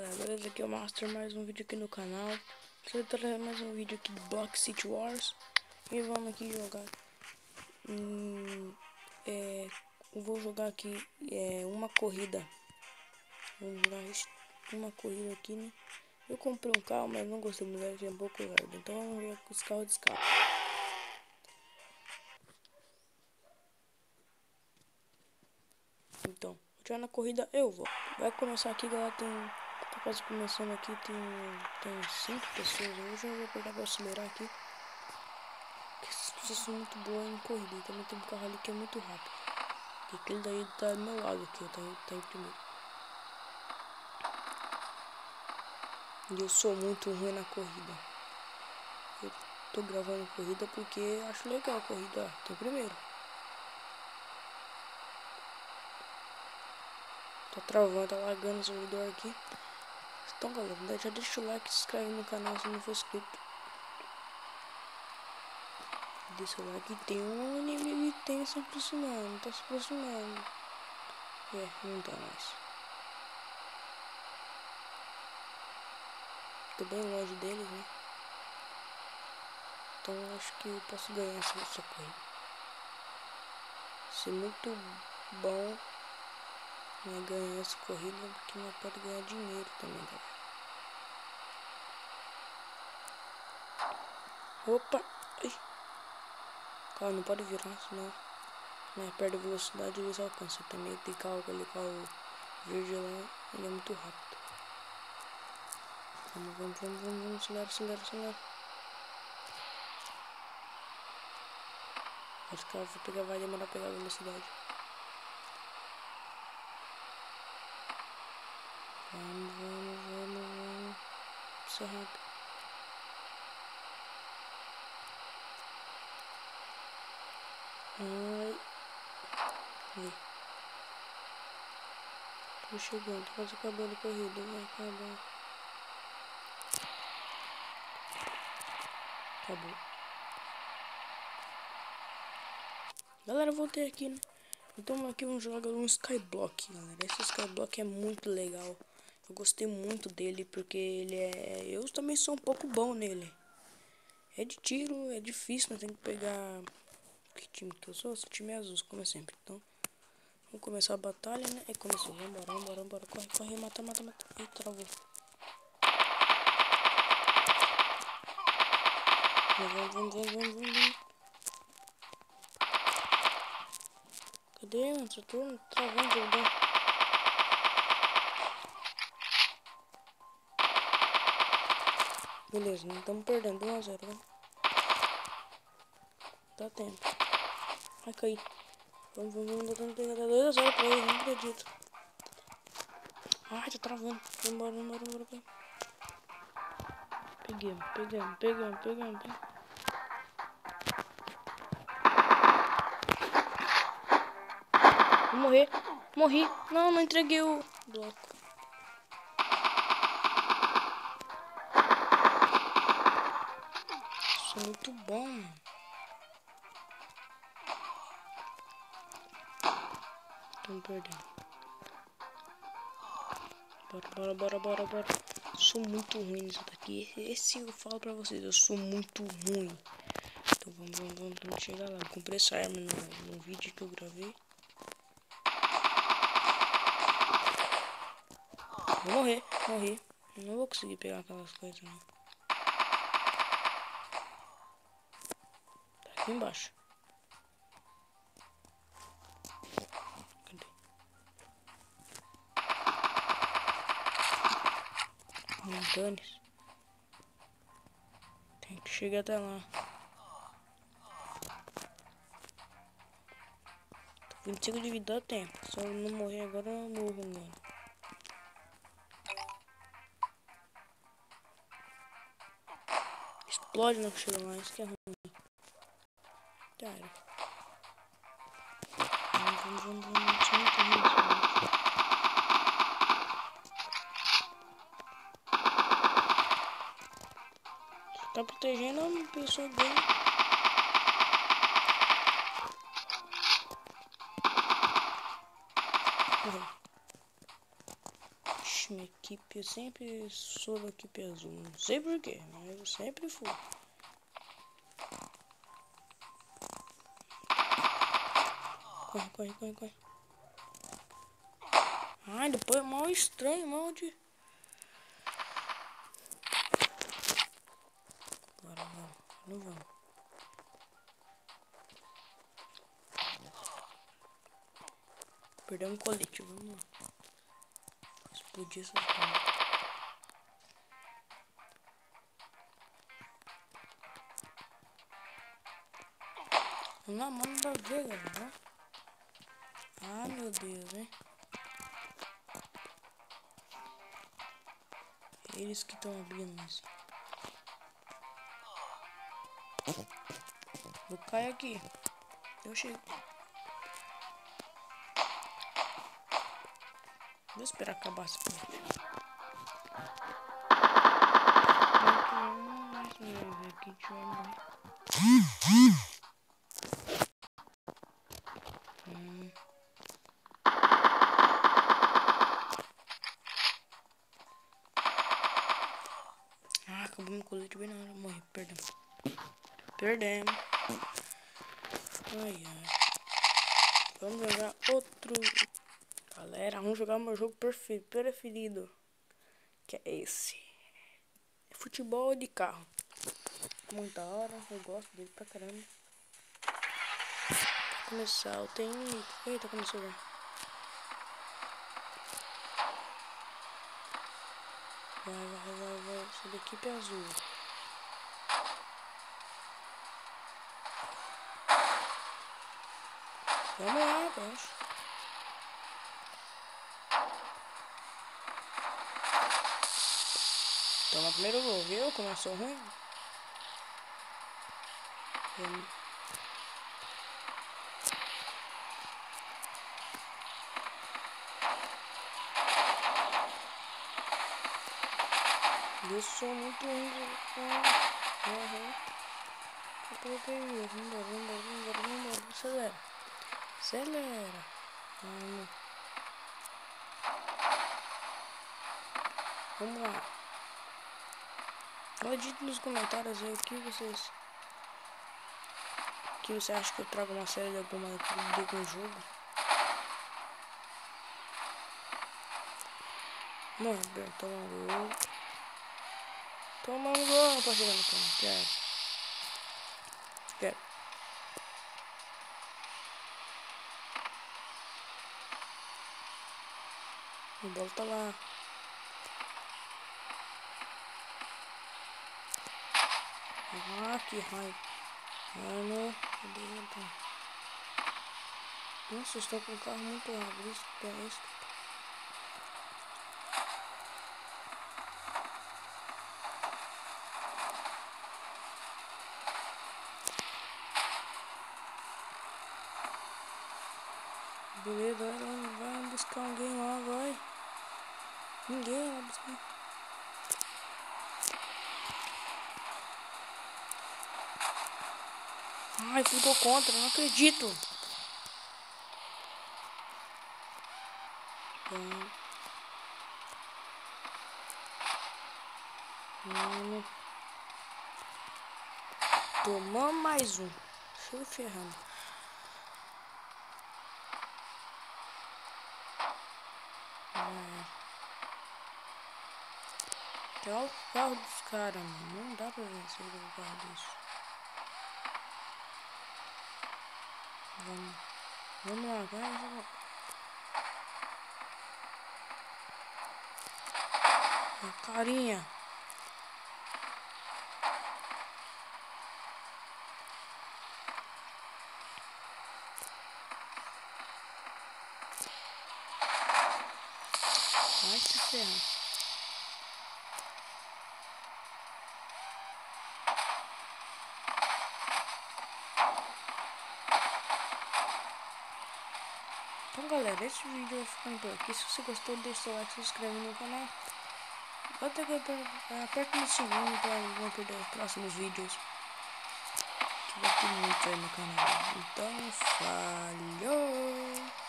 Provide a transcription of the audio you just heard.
Beleza, aqui é o Master, mais um vídeo aqui no canal. Vou trazer mais um vídeo aqui do Block City Wars. E vamos aqui jogar. Eu vou jogar aqui uma corrida. Vamos jogar uma corrida aqui, né? Eu comprei um carro, mas não gostei muito, ele é um pouco lerdo. Então vamos jogar com os carros de escape. Então, já na corrida eu vou. Vai começar aqui, galera, tá quase começando aqui, tem 5 pessoas. Eu já vou apertar pra acelerar aqui. Essas pessoas são muito boas em corrida. E também tem um carro ali que é muito rápido. E aquele daí tá do meu lado aqui, tá em primeiro. E eu sou muito ruim na corrida. Eu tô gravando corrida porque acho legal a corrida. Tô em primeiro. Tá travando, tá lagando o servidor aqui. Então, galera, já deixa o like, se inscreve no canal se não for inscrito. Deixa o like. Tem um inimigo que tem se aproximando. Tá se aproximando. Não tá mais. Tô bem longe deles, né? Então acho que eu posso ganhar essa corrida. Ser muito bom, né, ganhar essa corrida, porque nós pode ganhar dinheiro também, galera. Opa! Ai. Calma, não pode virar, senão, né, perde a velocidade e eles alcançam. Também tem carro, aquele carro verde lá, ele é muito rápido. Vamos, acelera. Acho que vai demorar a pegar a velocidade. Vamos. Isso é rápido. Ai. Tô chegando, tô quase acabando a corrida. Vai acabar. Acabou. Galera, eu voltei aqui, né? Então aqui vamos jogar um Skyblock, galera. Esse Skyblock é muito legal. Eu gostei muito dele porque ele é... Eu também sou um pouco bom nele. É de tiro, é difícil, né? Tem que pegar... Que time que eu sou? Sou time azul, como sempre. Então, vamos começar a batalha, né? E começou. Vambora. Corre. Mata. Ih, travou. Vamos. Cadê, mano? Só tô travando o jogo. Beleza, não estamos perdendo 1 a 0, né? Dá tempo. Vai cair. Vamos tentando pegar 2 a 0 pra ele, não acredito. Ai, tá travando. Vambora. Pegamos. Vou morrer. Morri. Não entreguei o bloco. Isso é muito bom, mano. Estamos perdendo. Bora. Sou muito ruim nisso daqui. Esse eu falo pra vocês, eu sou muito ruim. Então vamos chegar lá. Eu comprei essa arma no vídeo que eu gravei. Vou morrer. Não vou conseguir pegar aquelas coisas, não. Tá aqui embaixo. Cadê? Montanhas. Tem que chegar até lá. 25 de vida dá tempo. Se eu não morrer agora, eu morro, mano. Explode na que chega lá, isso que é ruim. Já era. Vamos. Isso é muito ruim, isso. Tá protegendo a pessoa dele. Ixi, minha equipe, eu sempre sou da equipe azul. Não sei porquê, mas eu sempre fui. Corre, corre, corre, corre. Ai, depois é mal estranho, mal de... Agora vamos, não vamos. Perdemos o colete, vamos lá. Explodir essa bomba. Vamos lá, mano, pra ver, galera. Ah, meu Deus, hein. Eles que estão abrindo isso. Eu caio aqui. Eu chego. Vou esperar acabar essa parte. Aqui a gente vai morrer. Ah, acabou meu colete bem na hora. Morri, perdemos. Perdemos. Ai, ai. Vamos jogar outro. Galera, vamos jogar meu jogo preferido. Que é esse. É futebol de carro. Muito da hora. Eu gosto dele pra caramba. Pra começar, eu tenho... Eita, começou já. Vai. Sou da equipe azul. Vamos lá, abaixo. Toma primeiro gol, viu? Começou ruim. Eu sou muito ruim. Vambora. Acelera. Vamos lá. Digite nos comentários aí o que vocês... que você acha que eu trago uma série de algum jogo. Mano, toma um gol. Toma um gol pra chegar no campo. Quero. A bola tá lá. Ah, que raiva. Mano, nossa, eu estou com o carro muito rápido. Isso que é isso. Beleza, vai buscar alguém lá, vai. Ninguém vai buscar. Ai, ficou contra, não acredito. Mano. Tomamos mais um. Se ferrando. Até o carro dos caras, mano. Não dá pra vencer o carro disso. Vamos lá, vai. Carinha. Vai se ferrar. Então, galera, esse vídeo vai ficando por aqui. Se você gostou, deixa seu like, se inscreve no canal. Aperta no sininho para não perder os próximos vídeos. Que vai ter muito aí no canal. Então, falhou!